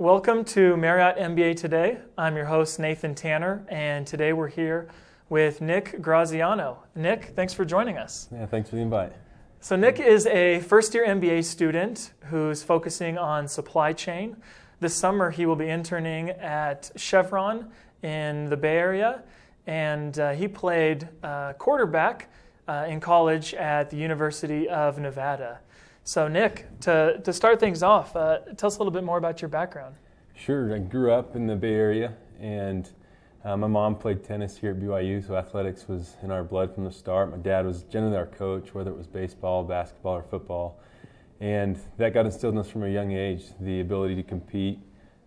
Welcome to Marriott MBA Today. I'm your host, Nathan Tanner, and today we're here with Nick Graziano. Nick, thanks for joining us. Yeah, thanks for the invite. So Nick is a first-year MBA student who's focusing on supply chain. This summer, he will be interning at Chevron in the Bay Area, and he played quarterback in college at the University of Nevada. So Nick, to start things off, tell us a little bit more about your background. Sure. I grew up in the Bay Area, and my mom played tennis here at BYU, so athletics was in our blood from the start. My dad was generally our coach, whether it was baseball, basketball, or football. And that got instilled in us from a young age, the ability to compete.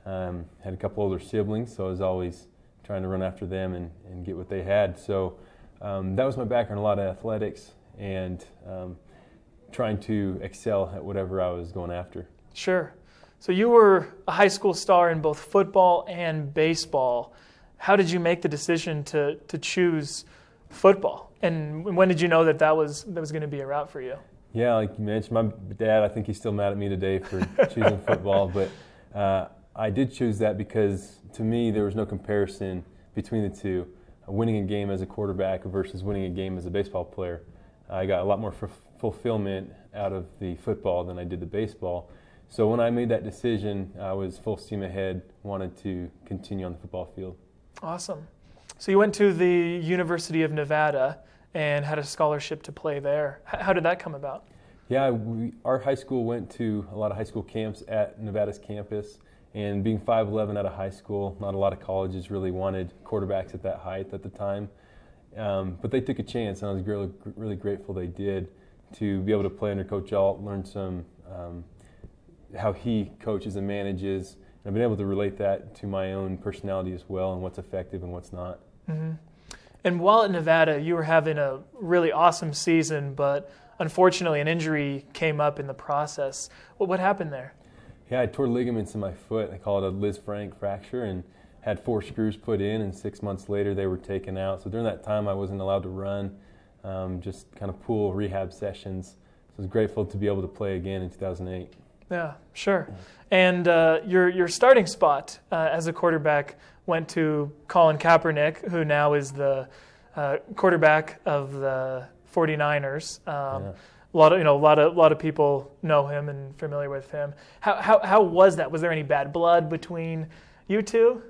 Had a couple older siblings, so I was always trying to run after them and get what they had. So that was my background, a lot of athletics, and trying to excel at whatever I was going after. Sure. So you were a high school star in both football and baseball. How did you make the decision to choose football? And when did you know that was going to be a route for you? Yeah, like you mentioned, my dad, I think he's still mad at me today for choosing football, but I did choose that because to me there was no comparison between the two. Winning a game as a quarterback versus winning a game as a baseball player. I got a lot more fulfillment out of the football than I did the baseball. So when I made that decision, I was full steam ahead, wanted to continue on the football field. Awesome. So you went to the University of Nevada and had a scholarship to play there. How did that come about? Yeah, our high school went to a lot of high school camps at Nevada's campus. And being 5'11" out of high school, not a lot of colleges really wanted quarterbacks at that height at the time. But they took a chance, and I was really grateful they did, to be able to play under Coach Alt, learn some how he coaches and manages, and I've been able to relate that to my own personality as well and what's effective and what's not. Mm-hmm. And while at Nevada, you were having a really awesome season, but unfortunately an injury came up in the process. What happened there? Yeah, I tore ligaments in my foot. They call it a Lisfranc Fracture, and had 4 screws put in, and 6 months later they were taken out. So during that time I wasn't allowed to run, just kind of pool rehab sessions. So I was grateful to be able to play again in 2008. Yeah, sure. And your starting spot as a quarterback went to Colin Kaepernick, who now is the quarterback of the 49ers. A lot of people know him and familiar with him. How was that? Was there any bad blood between you two?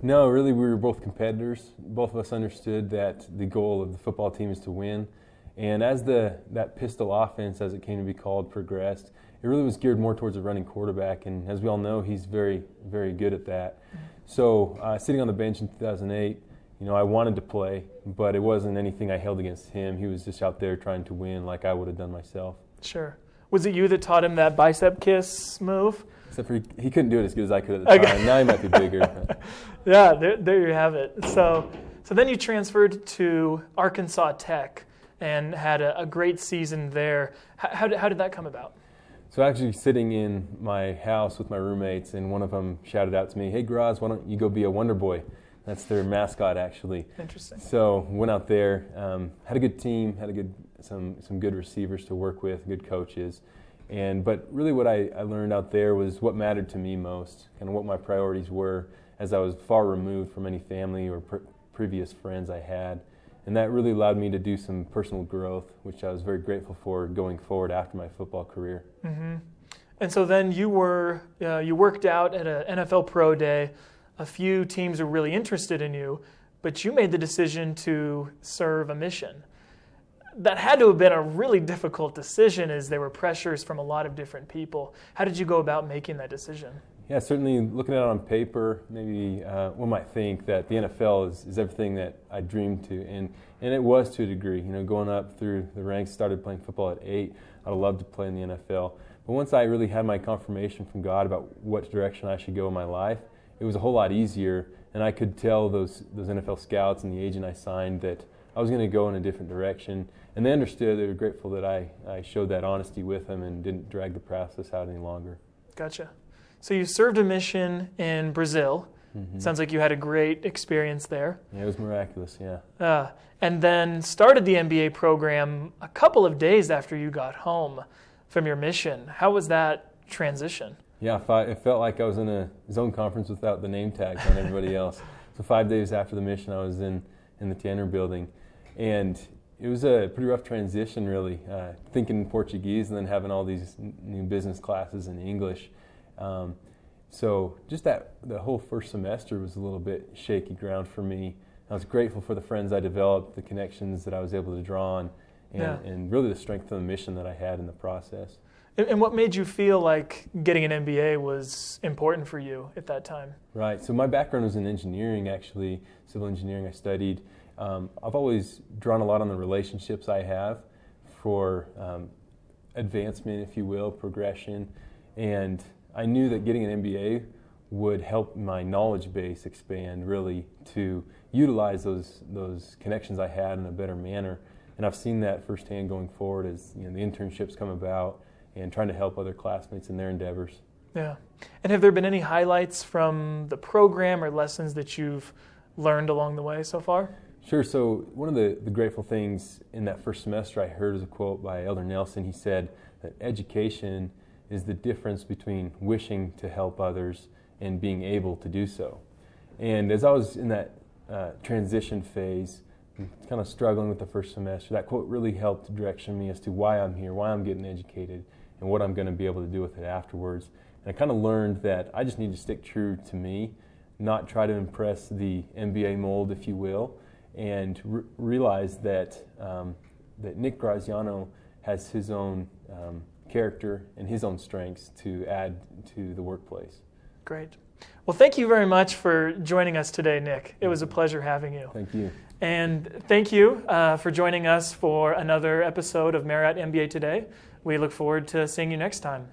No, really, we were both competitors. Both of us understood that the goal of the football team is to win. And as that pistol offense, as it came to be called, progressed, it really was geared more towards a running quarterback. And as we all know, he's very, very good at that. So sitting on the bench in 2008, I wanted to play, but it wasn't anything I held against him. He was just out there trying to win like I would have done myself. Sure. Was it you that taught him that bicep kiss move? Except for he couldn't do it as good as I could at the time. Now he might be bigger. Yeah, there you have it. So then you transferred to Arkansas Tech and had a great season there. How did that come about? So actually sitting in my house with my roommates, and one of them shouted out to me, "Hey, Graz, why don't you go be a Wonder Boy?" That's their mascot, actually. Interesting. So went out there, had a good team, had some good receivers to work with, good coaches. But really what I learned out there was what mattered to me most, kind of what my priorities were, as I was far removed from any family or previous friends I had. And that really allowed me to do some personal growth, which I was very grateful for going forward after my football career. Mm-hmm. And so then you worked out at an NFL Pro Day. A few teams were really interested in you, but you made the decision to serve a mission. That had to have been a really difficult decision, as there were pressures from a lot of different people. How did you go about making that decision? Yeah, certainly looking at it on paper, maybe one might think that the NFL is everything that I dreamed to, and it was to a degree. Going up through the ranks, started playing football at 8. I'd love to play in the NFL. But once I really had my confirmation from God about what direction I should go in my life, it was a whole lot easier, and I could tell those NFL scouts and the agent I signed that I was going to go in a different direction. And they understood. They were grateful that I showed that honesty with them and didn't drag the process out any longer. Gotcha. So you served a mission in Brazil. Mm-hmm. Sounds like you had a great experience there. Yeah, it was miraculous, yeah. And then started the MBA program a couple of days after you got home from your mission. How was that transition? Yeah, it felt like I was in a zone conference without the name tags on everybody else. So 5 days after the mission, I was in the Tanner building. And it was a pretty rough transition, really, thinking in Portuguese and then having all these new business classes in English. So just the whole first semester was a little bit shaky ground for me. I was grateful for the friends I developed, the connections that I was able to draw on, and really the strength of the mission that I had in the process. And what made you feel like getting an MBA was important for you at that time? Right. So my background was in engineering, actually, civil engineering I studied. I've always drawn a lot on the relationships I have for advancement, if you will, progression. And I knew that getting an MBA would help my knowledge base expand, really, to utilize those connections I had in a better manner. And I've seen that firsthand going forward as the internships come about and trying to help other classmates in their endeavors. Yeah. And have there been any highlights from the program or lessons that you've learned along the way so far? Sure. So one of the grateful things in that first semester I heard was a quote by Elder Nelson. He said that education is the difference between wishing to help others and being able to do so. And as I was in that transition phase, kind of struggling with the first semester, that quote really helped direction me as to why I'm here, why I'm getting educated, and what I'm going to be able to do with it afterwards. And I kind of learned that I just need to stick true to me, not try to impress the MBA mold, if you will, and realize that that Nick Graziano has his own character and his own strengths to add to the workplace. Great. Well, thank you very much for joining us today, Nick. It was a pleasure having you. Thank you. And thank you for joining us for another episode of Marriott MBA Today. We look forward to seeing you next time.